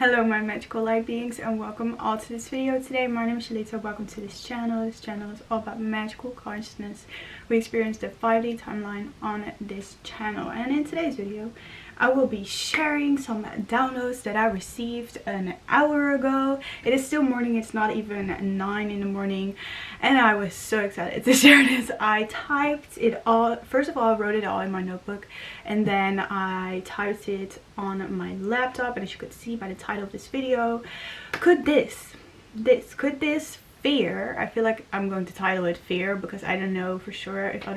Hello my magical light beings, and welcome all to this video today. My name is Shalita. Welcome to this channel. This channel is all about magical consciousness. We experience the 5D timeline on this channel, and in today's video I will be sharing some downloads that I received an hour ago. It is still morning, it's not even 9 in the morning, and I was so excited to share this. I typed it all, first of all I wrote it all in my notebook, and then I typed it on my laptop, and as you could see by the title of this video, could this fear, I feel like I'm going to title it fear because I don't know for sure if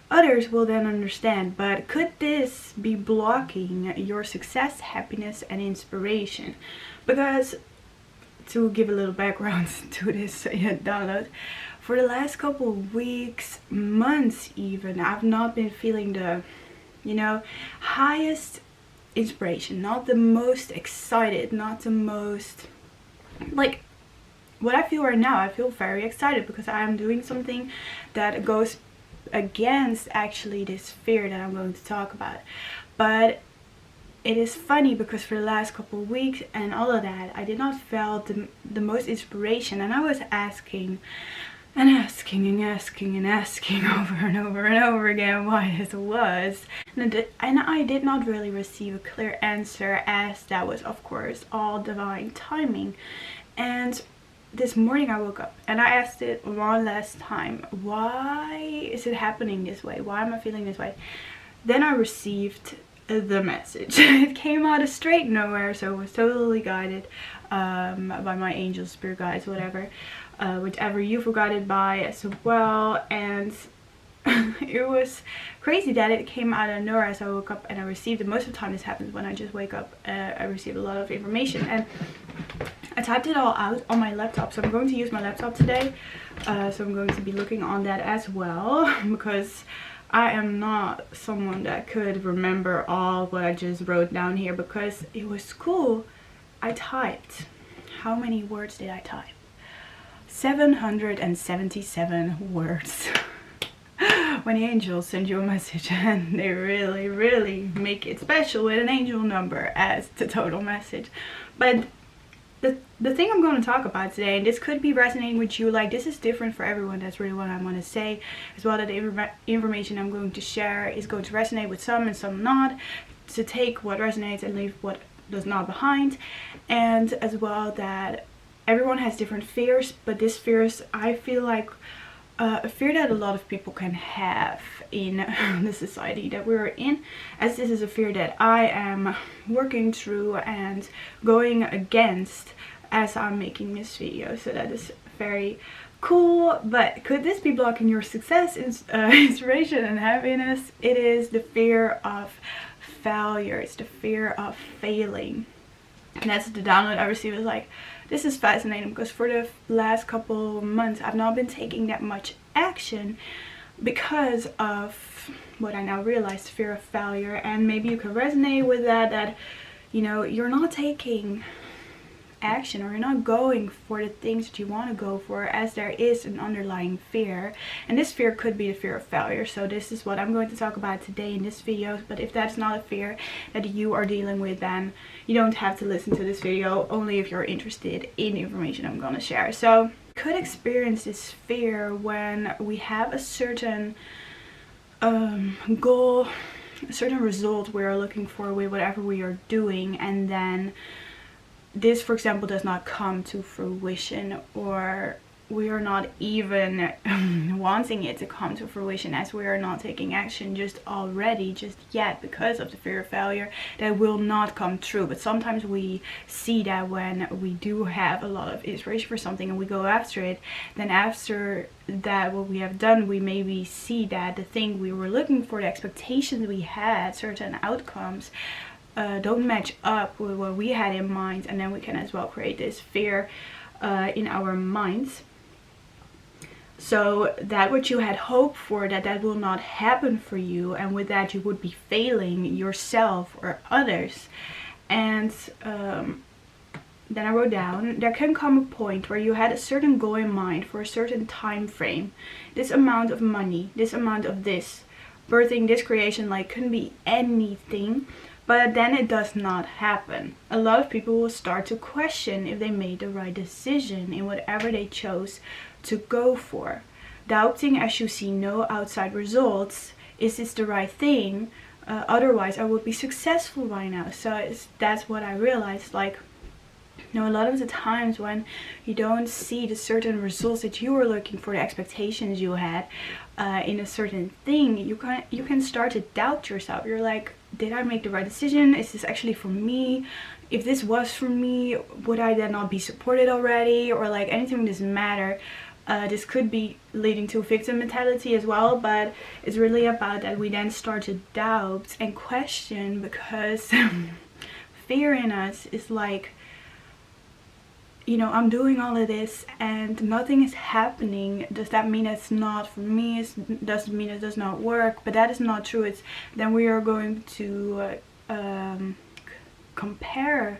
others will then understand, but could this be blocking your success, happiness and inspiration? Because to give a little background to this download, for the last couple of weeks, months even, I've not been feeling the highest inspiration, not the most excited, not the most like what I feel right now. I feel very excited because I am doing something that goes against actually this fear that I'm going to talk about. But it is funny because for the last couple of weeks and all of that, I did not feel the most inspiration, and I was asking and asking and asking and asking over and over and over again why this was, and I did not really receive a clear answer, as that was of course all divine timing. And this morning I woke up and I asked it one last time, why is it happening this way? Why am I feeling this way? Then I received the message. It came out of straight nowhere, so it was totally guided by my angels, spirit guides, whatever, whichever you were guided by as well. And it was crazy that it came out of nowhere as I woke up and I received it. Most of the time this happens when I just wake up. I receive a lot of information, and I typed it all out on my laptop, so I'm going to use my laptop today. So I'm going to be looking on that as well, because I am not someone that could remember all what I just wrote down here, because it was cool. I typed, how many words did I type? 777 words. When the angels send you a message and they really make it special with an angel number as the total message. But the thing I'm going to talk about today, and this could be resonating with you, like this is different for everyone, that's really what I want to say as well, that the information I'm going to share is going to resonate with some and some not, to take what resonates and leave what does not behind. And as well that everyone has different fears, but this fears, I feel like a fear that a lot of people can have in the society that we're in, as this is a fear that I am working through and going against as I'm making this video. So that is very cool. But could this be blocking your success, inspiration and happiness? It is the fear of failure. It's the fear of failing. And that's the download I received. Was like, this is fascinating because for the last couple of months I've not been taking that much action because of what I now realize, fear of failure. And maybe you can resonate with that you're not taking action, or you're not going for the things that you want to go for, as there is an underlying fear, and this fear could be the fear of failure. So this is what I'm going to talk about today in this video. But if that's not a fear that you are dealing with, then you don't have to listen to this video, only if you're interested in the information I'm going to share. So could experience this fear when we have a certain goal, a certain result we are looking for with whatever we are doing, and then this, for example, does not come to fruition, or we are not even wanting it to come to fruition, as we are not taking action just yet because of the fear of failure, that will not come true. But sometimes we see that when we do have a lot of inspiration for something and we go after it, then after that, what we have done, we maybe see that the thing we were looking for, the expectations we had, certain outcomes, don't match up with what we had in mind, and then we can as well create this fear in our minds, so that what you had hoped for, that will not happen for you, and with that you would be failing yourself or others. And then I wrote down, there can come a point where you had a certain goal in mind for a certain time frame, this amount of money, this amount of this, birthing this creation, like couldn't be anything. But then it does not happen. A lot of people will start to question if they made the right decision in whatever they chose to go for. Doubting as you see no outside results. Is this the right thing? Otherwise I would be successful by now. So that's what I realized. Like, a lot of the times when you don't see the certain results that you were looking for, the expectations you had in a certain thing, you can start to doubt yourself. You're like, did I make the right decision? Is this actually for me? If this was for me, would I then not be supported already? Or like, anything doesn't matter. This could be leading to victim mentality as well, but it's really about that we then start to doubt and question, because fear in us is like, I'm doing all of this and nothing is happening. Does that mean it's not for me? It doesn't mean it does not work. But that is not true. It's then we are going to compare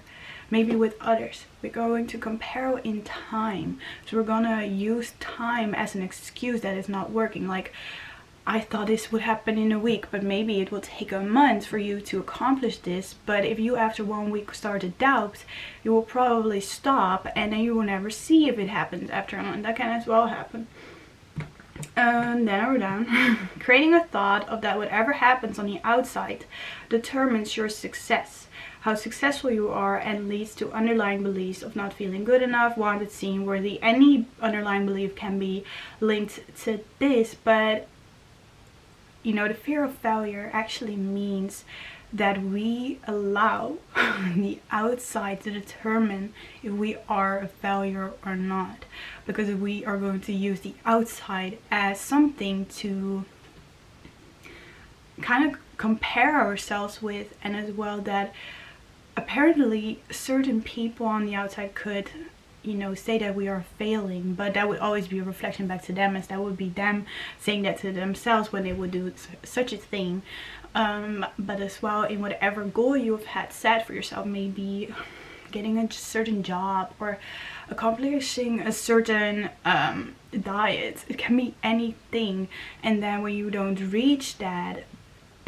maybe with others. We're going to compare in time. So we're gonna use time as an excuse that is not working. Like, I thought this would happen in a week, but maybe it will take a month for you to accomplish this. But if you after 1 week start to doubt, you will probably stop, and then you will never see if it happens after a month. That can as well happen. Then we're down. Creating a thought of that whatever happens on the outside determines your success, how successful you are, and leads to underlying beliefs of not feeling good enough, wanted, seen, worthy. Any underlying belief can be linked to this, but the fear of failure actually means that we allow the outside to determine if we are a failure or not, because we are going to use the outside as something to kind of compare ourselves with, and as well that apparently certain people on the outside could say that we are failing, but that would always be a reflection back to them, as that would be them saying that to themselves when they would do such a thing. But as well, in whatever goal you have had set for yourself, maybe getting a certain job or accomplishing a certain diet, it can be anything, and then when you don't reach that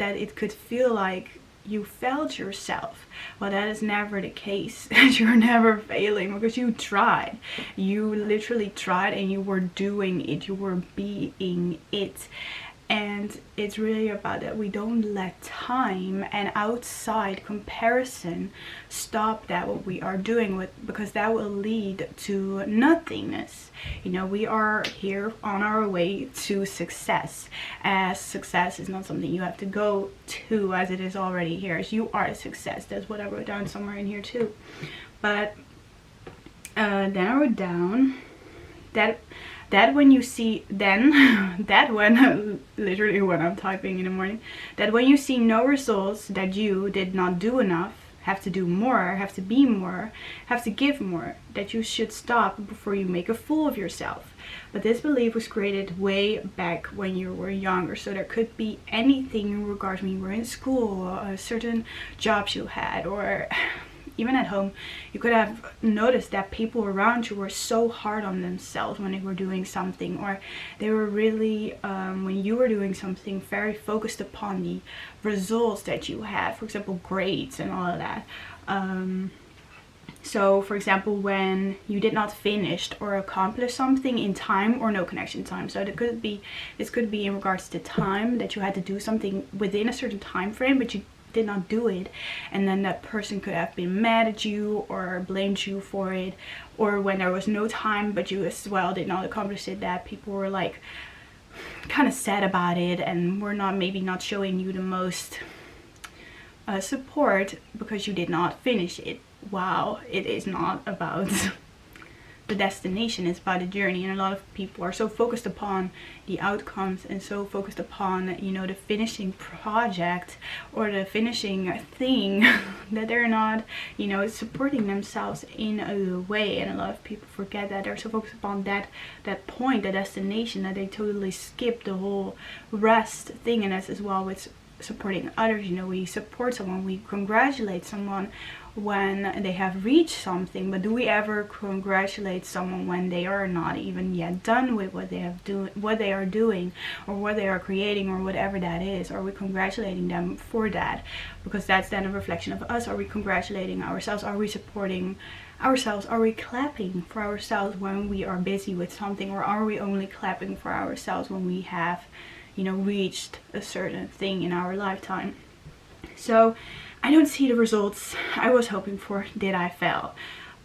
it could feel like you failed yourself. Well, that is never the case. You're never failing, because you tried. You literally tried, and you were doing it. You were being it. And it's really about that we don't let time and outside comparison stop that what we are doing with, because that will lead to nothingness. We are here on our way to success, as success is not something you have to go to, as it is already here, as you are a success. That's what I wrote down somewhere in here too. But then I wrote down that when you see literally when I'm typing in the morning, that when you see no results, that you did not do enough, have to do more, have to be more, have to give more, that you should stop before you make a fool of yourself. But this belief was created way back when you were younger. So there could be anything in regards when you were in school, certain jobs you had, or even at home. You could have noticed that people around you were so hard on themselves when they were doing something, or they were really, when you were doing something, very focused upon the results that you had, for example, grades and all of that. So for example, when you did not finish or accomplish something in time or no connection time. So this could be in regards to time, that you had to do something within a certain time frame, but you did not do it, and then that person could have been mad at you or blamed you for it. Or when there was no time but you as well did not accomplish it, that people were like kind of sad about it and were maybe not showing you the most support because you did not finish it. Wow, it is not about the destination, it's about the journey. And a lot of people are so focused upon the outcomes and so focused upon the finishing project or the finishing thing that they're not supporting themselves in a way. And a lot of people forget that they're so focused upon that point, the destination, that they totally skip the whole rest thing. And that's as well with supporting others. We support someone, we congratulate someone, when they have reached something, but do we ever congratulate someone when they are not even yet done with what they are doing, or what they are creating, or whatever that is? Are we congratulating them for that? Because that's then a reflection of us. Are we congratulating ourselves? Are we supporting ourselves? Are we clapping for ourselves when we are busy with something, or are we only clapping for ourselves when we have, you know, reached a certain thing in our lifetime? So I don't see the results I was hoping for. Did I fail?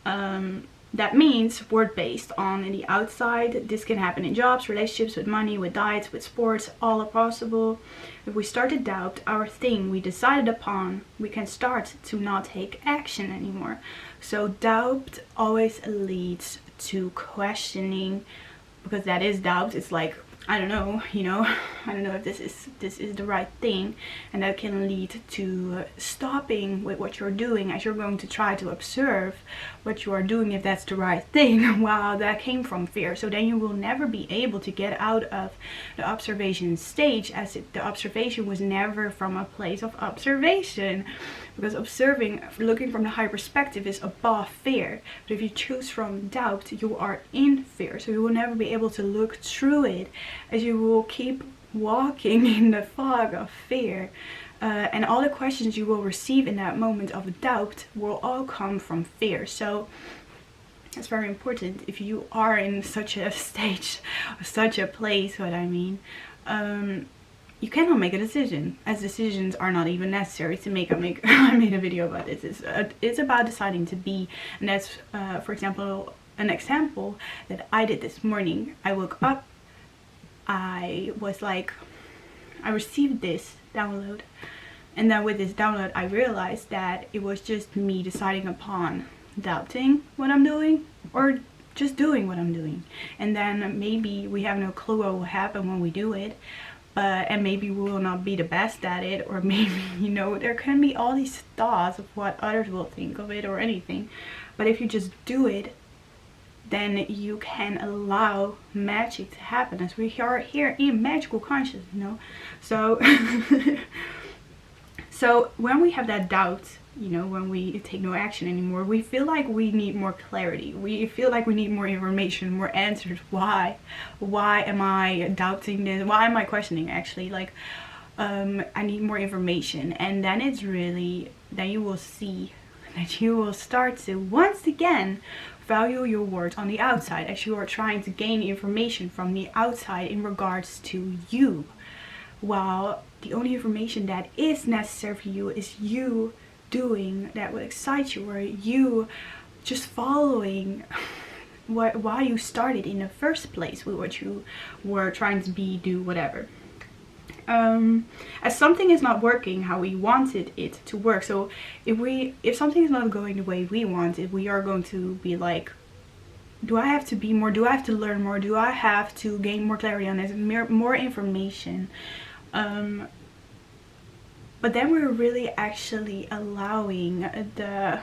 That means word based on the outside. This can happen in jobs, relationships, with money, with diets, with sports, all are possible. If we start to doubt our thing we decided upon, we can start to not take action anymore. So doubt always leads to questioning, because that is doubt. It's like, I don't know, you know, I don't know if this is the right thing, and that can lead to stopping with what you're doing as you're going to try to observe what you are doing, if that's the right thing. Wow, that came from fear. So then you will never be able to get out of the observation stage, as the observation was never from a place of observation, because observing, looking from the higher perspective, is above fear. But if you choose from doubt, you are in fear, so you will never be able to look through it, as you will keep walking in the fog of fear. And all the questions you will receive in that moment of doubt will all come from fear. So it's very important, if you are in such a stage, such a place, what I mean, you cannot make a decision, as decisions are not even necessary to make. I made a video about this. It's about deciding to be, and that's for example, an example that I did this morning. I woke up, I was like, I received this download, and then with this download I realized that it was just me deciding upon doubting what I'm doing, or just doing what I'm doing. And then maybe we have no clue what will happen when we do it, and maybe we will not be the best at it, or maybe, you know, there can be all these thoughts of what others will think of it or anything. But if you just do it, then you can allow magic to happen, as we are here in magical consciousness, you know. So so when we have that doubt, you know, when we take no action anymore, we feel like we need more clarity. We feel like we need more information, more answers. Why am I doubting this? Why am I questioning, actually? Like, I need more information. And then it's really, then you will see that you will start to once again value your words on the outside, as you are trying to gain information from the outside in regards to you, while the only information that is necessary for you is you doing that would excite you, or you just following why you started in the first place with what you were trying to be, do, whatever. As something is not working how we wanted it to work, so if something is not going the way we want it, we are going to be like, do I have to be more? Do I have to learn more? Do I have to gain more clarity on this, more information? But then we're really actually allowing the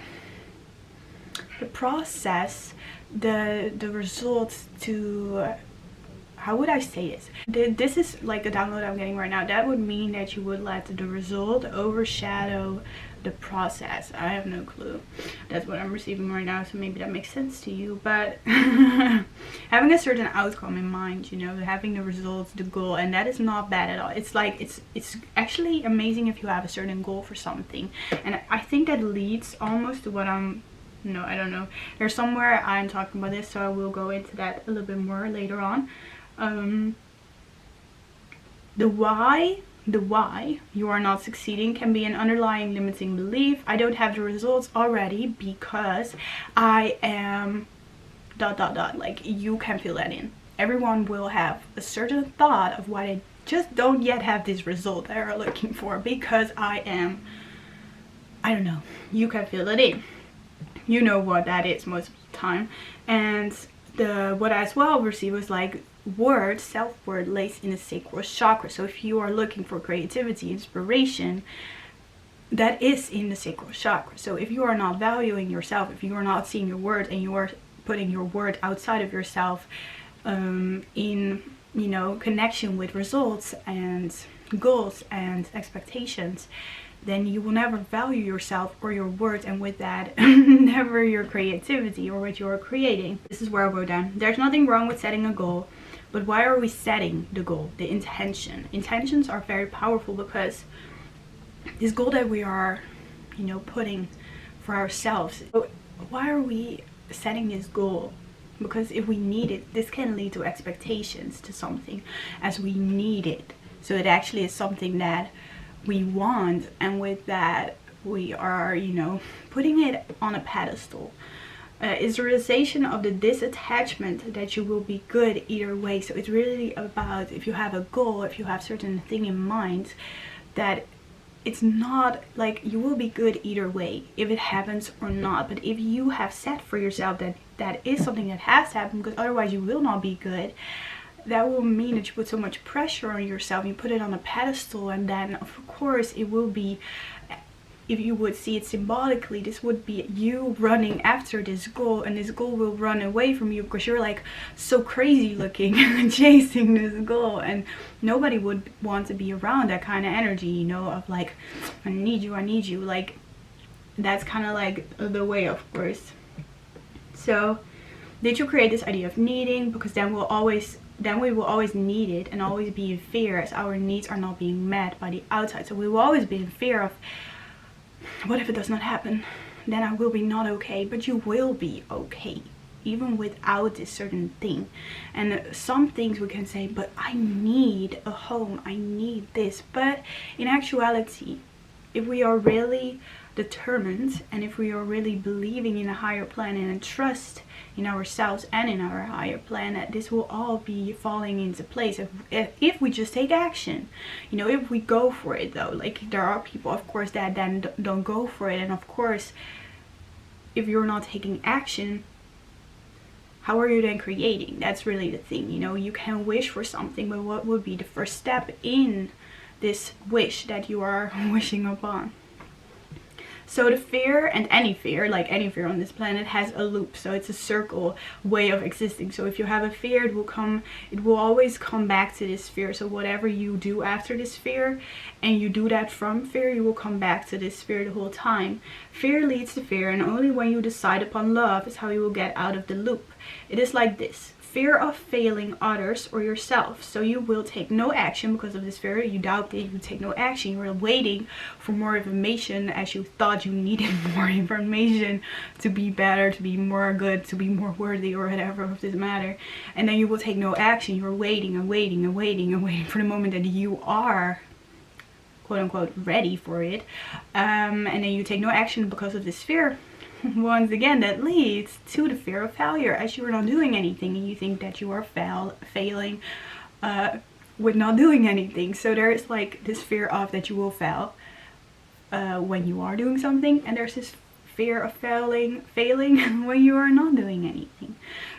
process, the results to, how would I say this? This is like the download I'm getting right now. That would mean that you would let the result overshadow the process. I have no clue. That's what I'm receiving right now, so maybe that makes sense to you. But having a certain outcome in mind, you know, having the results, the goal, and that is not bad at all. It's like, it's actually amazing if you have a certain goal for something. And I think that leads almost to what I don't know. There's somewhere I'm talking about this, so I will go into that a little bit more later on. The why you are not succeeding can be an underlying limiting belief. I don't have the results already because I am ... Like, you can fill that in. Everyone will have a certain thought of why they just don't yet have this result they are looking for, because I don't know. You can fill it in. You know what that is most of the time. And what I as well receive was like, self-worth lays in the sacral chakra. So if you are looking for creativity, inspiration, that is in the sacral chakra. So if you are not valuing yourself, if you are not seeing your worth, and you are putting your worth outside of yourself, in, connection with results and goals and expectations, then you will never value yourself or your words, and with that never your creativity or what you're creating. This is where I wrote down, there's nothing wrong with setting a goal, but why are we setting the goal? The intention. Intentions are very powerful, because this goal that we are, putting for ourselves, why are we setting this goal? Because if we need it, this can lead to expectations to something as we need it. So it actually is something that we want, and with that we are, putting it on a pedestal. It's the realization of the disattachment that you will be good either way. So it's really about, if you have a goal, if you have certain thing in mind, that it's not like you will be good either way, if it happens or not. But if you have set for yourself that that is something that has to happen, because otherwise you will not be good, that will mean that you put so much pressure on yourself, you put it on a pedestal, and then of course it will be, if you would see it symbolically, this would be you running after this goal, and this goal will run away from you because you're like so crazy looking and chasing this goal, and nobody would want to be around that kind of energy, of like, I need you, like that's kind of like the way, of course. So did you create this idea of needing? Because then we will always need it and always be in fear, as our needs are not being met by the outside. So we will always be in fear of, what if it does not happen? Then I will be not okay. But you will be okay, even without this certain thing. And some things we can say, but I need a home, I need this. But in actuality, if we are really determined, and if we are really believing in a higher plan and a trust in ourselves and in our higher plan, that this will all be falling into place if we just take action. If we go for it, though, like there are people, of course, that then don't go for it. And of course, if you're not taking action, how are you then creating? That's really the thing. You can wish for something, but what would be the first step in this wish that you are wishing upon? So the fear, and any fear, like any fear on this planet, has a loop. So it's a circle way of existing. So if you have a fear, it will always come back to this fear. So whatever you do after this fear, and you do that from fear, you will come back to this fear the whole time. Fear leads to fear, and only when you decide upon love is how you will get out of the loop. It is like this. Fear of failing others or yourself. So you will take no action because of this fear. You doubt it, you take no action. You are waiting for more information, as you thought you needed more information to be better, to be more good, to be more worthy, or whatever of this matter. And then you will take no action. You're waiting and waiting and waiting and waiting for the moment that you are, quote unquote, ready for it. And then you take no action because of this fear. Once again, that leads to the fear of failure, as you are not doing anything and you think that you are failing with not doing anything. So there's like this fear of that you will fail when you are doing something, and there's this fear of failing when you are not doing anything.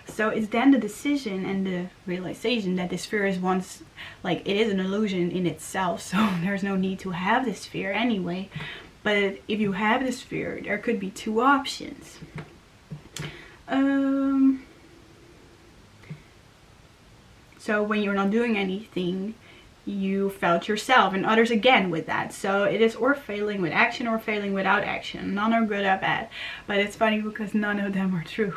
So it's then the decision and the realization that this fear is once, like, it is an illusion in itself, so there's no need to have this fear anyway. But if you have this fear, there could be two options. So when you're not doing anything, you failed yourself and others again with that. So it is or failing with action or failing without action. None are good or bad. But it's funny because none of them are true.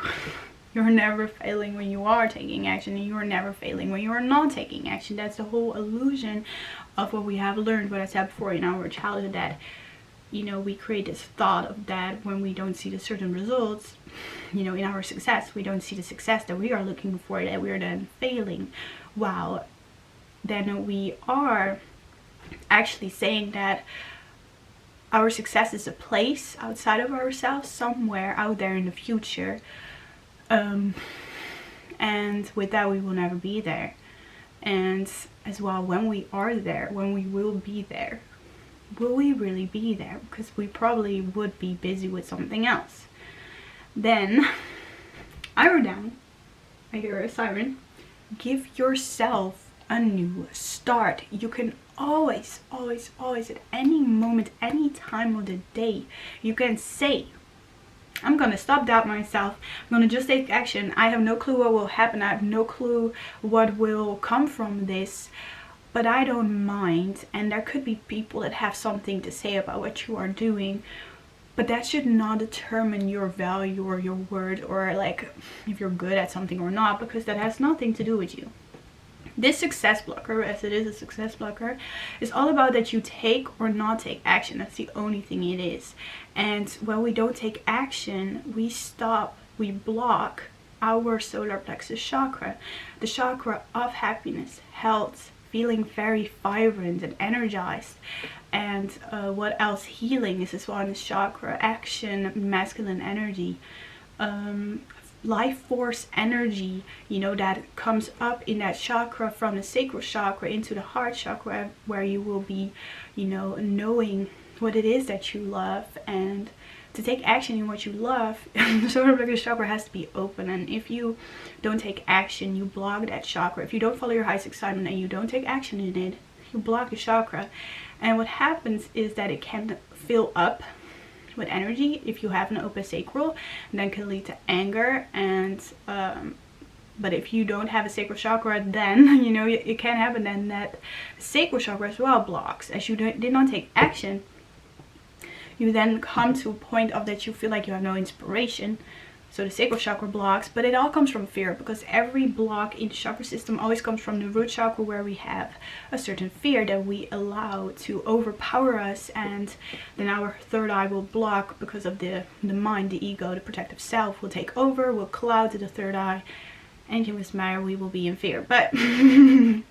You're never failing when you are taking action, and you are never failing when you are not taking action. That's the whole illusion of what we have learned, what I said before, in our childhood, that we create this thought of that when we don't see the certain results, in our success, we don't see the success that we are looking for, that we're then failing. Wow. Then we are actually saying that our success is a place outside of ourselves, somewhere out there in the future. And with that, we will never be there. And as well, when we are there, when we will be there, will we really be there? Because we probably would be busy with something else. Then I wrote down, I hear a siren, give yourself a new start. You can always at any moment, any time of the day, you can say, I'm gonna stop doubt myself. I'm gonna just take action. I have no clue what will happen. I have no clue what will come from this. but I don't mind. And there could be people that have something to say about what you are doing, but that should not determine your value or your worth, or like if you're good at something or not, because that has nothing to do with you. This success blocker, as it is a success blocker, is all about that you take or not take action. That's the only thing it is. And when we don't take action, we stop, we block our solar plexus chakra, the chakra of happiness, health, feeling very vibrant and energized. And what else? Healing is as well in this chakra. Action, masculine energy, life force energy, you know, that comes up in that chakra from the sacral chakra into the heart chakra, where you will be, you know, knowing what it is that you love. And to take action in what you love, the solar plexus chakra has to be open. And if you don't take action, you block that chakra. If you don't follow your highest excitement and you don't take action in it, you block the chakra. And what happens is that it can fill up with energy if you have an open sacral, and then can lead to anger. And but if you don't have a sacral chakra, then you know it can happen then that sacral chakra as well blocks. As you did not take action, you then come to a point of that you feel like you have no inspiration. So the sacral chakra blocks, but it all comes from fear, because every block in the chakra system always comes from the root chakra, where we have a certain fear that we allow to overpower us. And then our third eye will block because of the mind, the ego, the protective self will take over, will cloud the third eye, and in this matter we will be in fear. But then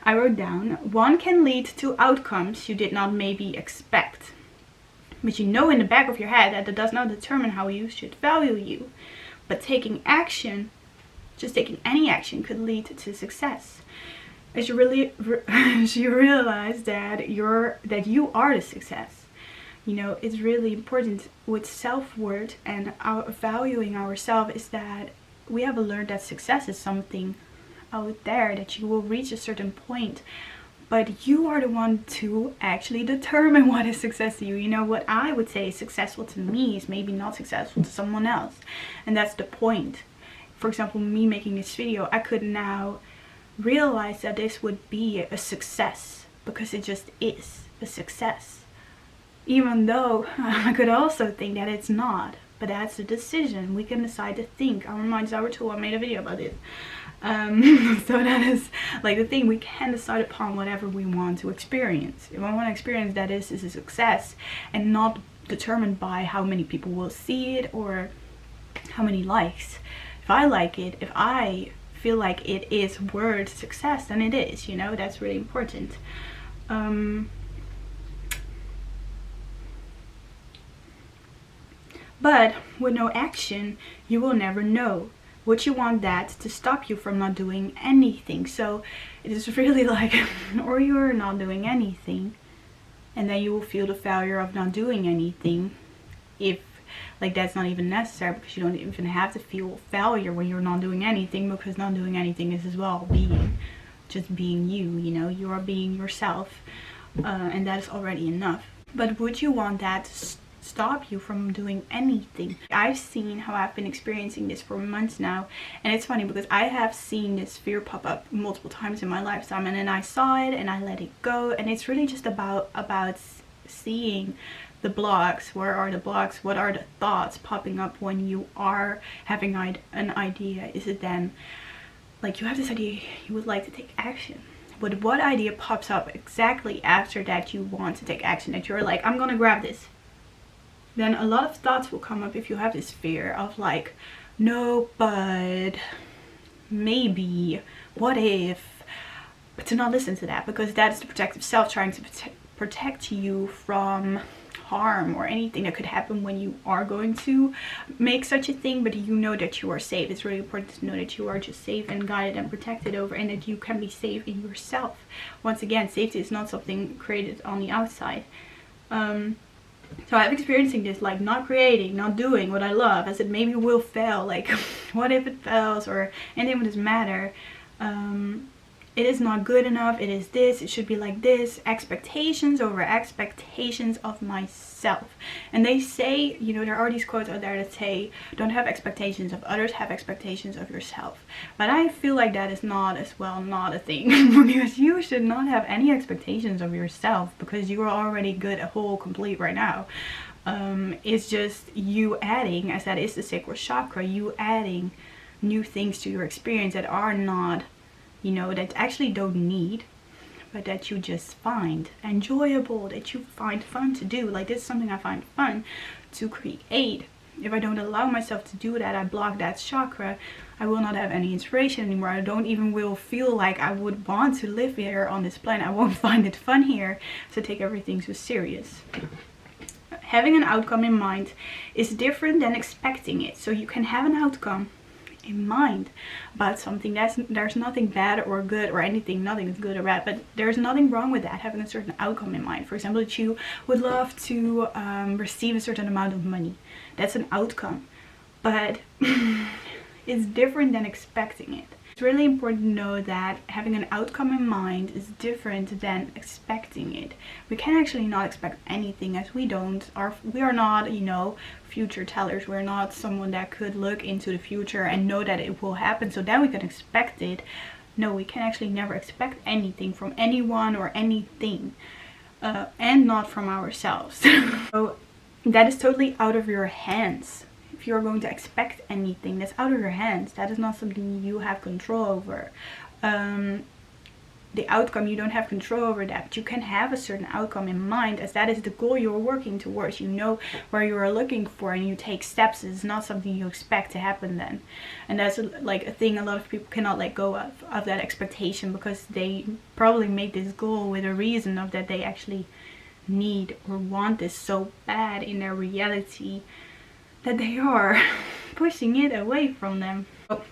I wrote down, one can lead to outcomes you did not maybe expect, but you know in the back of your head that it does not determine how you should value you. But taking action, just taking any action, could lead to success. As you realize that you are the success. You know, it's really important with self-worth and our valuing ourselves, is that we have learned that success is something out there, that you will reach a certain point. But you are the one to actually determine what is success to you. You know, what I would say is successful to me is maybe not successful to someone else. And that's the point. For example, me making this video, I could now realize that this would be a success because it just is a success. Even though I could also think that it's not. But that's the decision. We can decide to think. Our mind is our tool. I made a video about it. So that is like the thing, we can decide upon whatever we want to experience. If I want to experience that is a success, and not determined by how many people will see it or how many likes. If I like it, if I feel like it is worth success, then it is, you know. That's really important. But with no action, you will never know. Would you want that to stop you from not doing anything? So it is really like, or you're not doing anything, and then you will feel the failure of not doing anything. If like that's not even necessary, because you don't even have to feel failure when you're not doing anything, because not doing anything is as well being, just being you, you know, you are being yourself, and that is already enough. But would you want that to stop you from doing anything? I've seen how I've been experiencing this for months now, and it's funny because I have seen this fear pop up multiple times in my lifetime, and then I saw it and I let it go. And it's really just about seeing the blocks. Where are the blocks? What are the thoughts popping up when you are having an idea? Is it then like you have this idea, you would like to take action, but what idea pops up exactly after that you want to take action, that you're like, I'm gonna grab this? Then a lot of thoughts will come up if you have this fear of like, no, but maybe, what if? But to not listen to that, because that is the protective self trying to protect you from harm or anything that could happen when you are going to make such a thing. But you know that you are safe. It's really important to know that you are just safe and guided and protected over, and that you can be safe in yourself. Once again, safety is not something created on the outside. So I'm experiencing this, like not creating, not doing what I love. I said maybe we'll fail, like what if it fails, or anything would just matter. it is not good enough, it is this, it should be like this, expectations over expectations of myself. And they say, you know, there are these quotes out there that say, don't have expectations of others, have expectations of yourself. But I feel like that is not as well not a thing, because you should not have any expectations of yourself, because you are already good, whole, complete right now. It's just you adding, as that is the sacral chakra, you adding new things to your experience that are not, you know, that actually don't need, but that you just find enjoyable, that you find fun to do. Like, this is something I find fun to create. If I don't allow myself to do that, I block that chakra, I will not have any inspiration anymore. I don't even will feel like I would want to live here on this planet. I won't find it fun here, so take everything so serious. Having an outcome in mind is different than expecting it. So you can have an outcome in mind about something. There's nothing bad or good or anything, nothing is good or bad, but there's nothing wrong with that, having a certain outcome in mind. For example, that you would love to receive a certain amount of money. That's an outcome, but it's different than expecting it. It's really important to know that having an outcome in mind is different than expecting it. We can actually not expect anything, as we are not, you know, future tellers. We're not someone that could look into the future and know that it will happen, so then we can expect it. No, we can actually never expect anything from anyone or anything, and not from ourselves. So that is totally out of your hands. If you're going to expect anything, that's out of your hands. That is not something you have control over. The outcome, you don't have control over that, but you can have a certain outcome in mind, as that is the goal you're working towards. You know where you are looking for, and you take steps. It's not something you expect to happen then. And that's like a thing a lot of people cannot let go of that expectation, because they probably make this goal with a reason of that they actually need or want this so bad in their reality, that they are pushing it away from them. So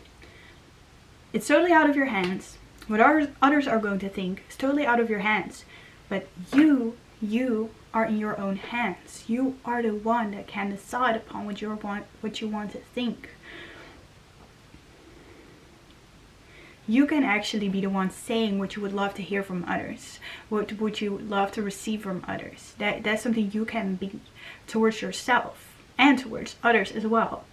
it's totally out of your hands. What others are going to think is totally out of your hands. But you are in your own hands. You are the one that can decide upon what you want to think. You can actually be the one saying what you would love to hear from others, what would you love to receive from others. That's something you can be towards yourself and towards others as well.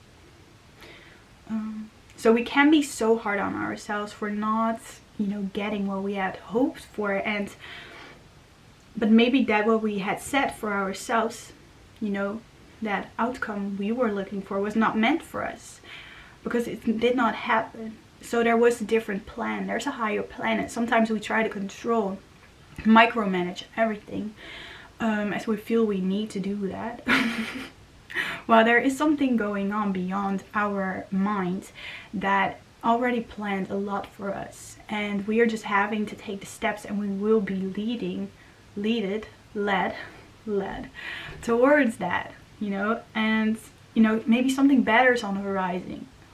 So we can be so hard on ourselves for not, you know, getting what we had hoped for, but maybe that what we had set for ourselves, you know, that outcome we were looking for was not meant for us, because it did not happen. So there was a different plan. There's a higher plan, and sometimes we try to control, micromanage everything, as we feel we need to do that. Well, there is something going on beyond our mind that already planned a lot for us, and we are just having to take the steps, and we will be led towards that, you know. And you know, maybe something better is on the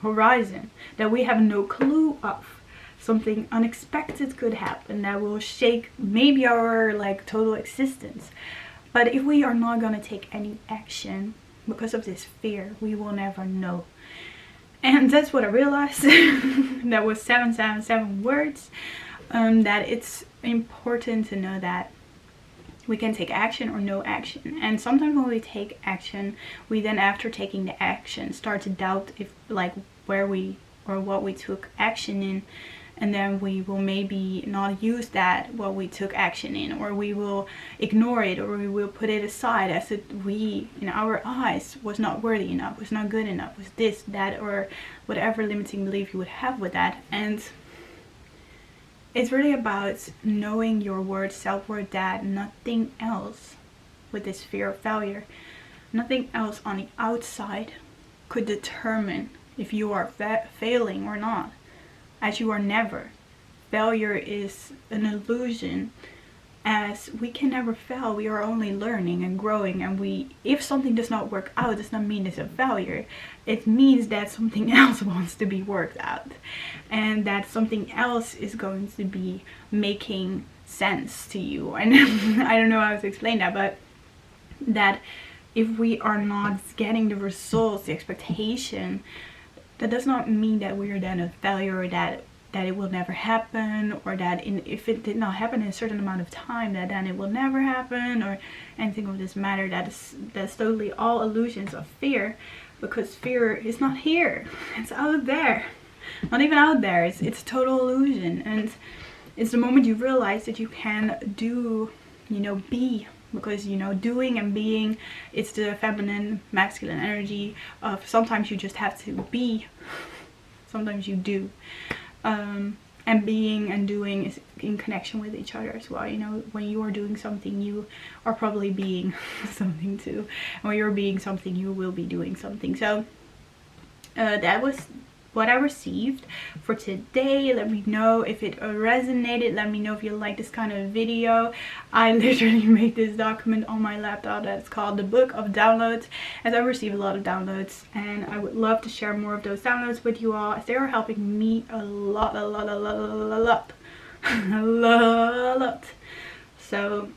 horizon that we have no clue of. Something unexpected could happen that will shake maybe our like total existence. But if we are not going to take any action because of this fear, we will never know. And that's what I realized. That was 777 words. That it's important to know that we can take action or no action. And sometimes when we take action, we then, after taking the action, start to doubt if like where we or what we took action in. And then we will maybe not use that what we took action in, or we will ignore it, or we will put it aside as if we, in our eyes, was not worthy enough, was not good enough, was this, that, or whatever limiting belief you would have with that. And it's really about knowing your worth, self-worth, that nothing else with this fear of failure, nothing else on the outside could determine if you are failing or not. As you are never. Failure is an illusion, as we can never fail. We are only learning and growing, and if something does not work out, it does not mean it's a failure. It means that something else wants to be worked out, and that something else is going to be making sense to you. And I don't know how to explain that, but that if we are not getting the results, the expectation, that does not mean that we are then a failure, or that that it will never happen, or that if it did not happen in a certain amount of time, that then it will never happen, or anything of this matter. That's totally all illusions of fear, because fear is not here. It's out there. Not even out there. It's total illusion. And it's the moment you realize that you can do, you know, be. Because, you know, doing and being, it's the feminine, masculine energy of sometimes you just have to be, sometimes you do. And being and doing is in connection with each other as well. You know, when you are doing something, you are probably being something too. And when you're being something, you will be doing something. So that was what I received for today. Let me know if it resonated. Let me know if you like this kind of video. I literally made this document on my laptop that's called the Book of Downloads, as I receive a lot of downloads, and I would love to share more of those downloads with you all, as they are helping me a lot. So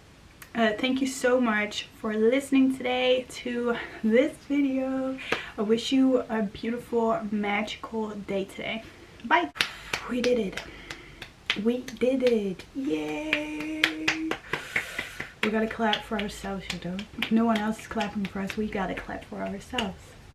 thank you so much for listening today to this video. I wish you a beautiful, magical day today. Bye. We did it. We did it. Yay. We gotta clap for ourselves, you know. If no one else is clapping for us, we gotta clap for ourselves.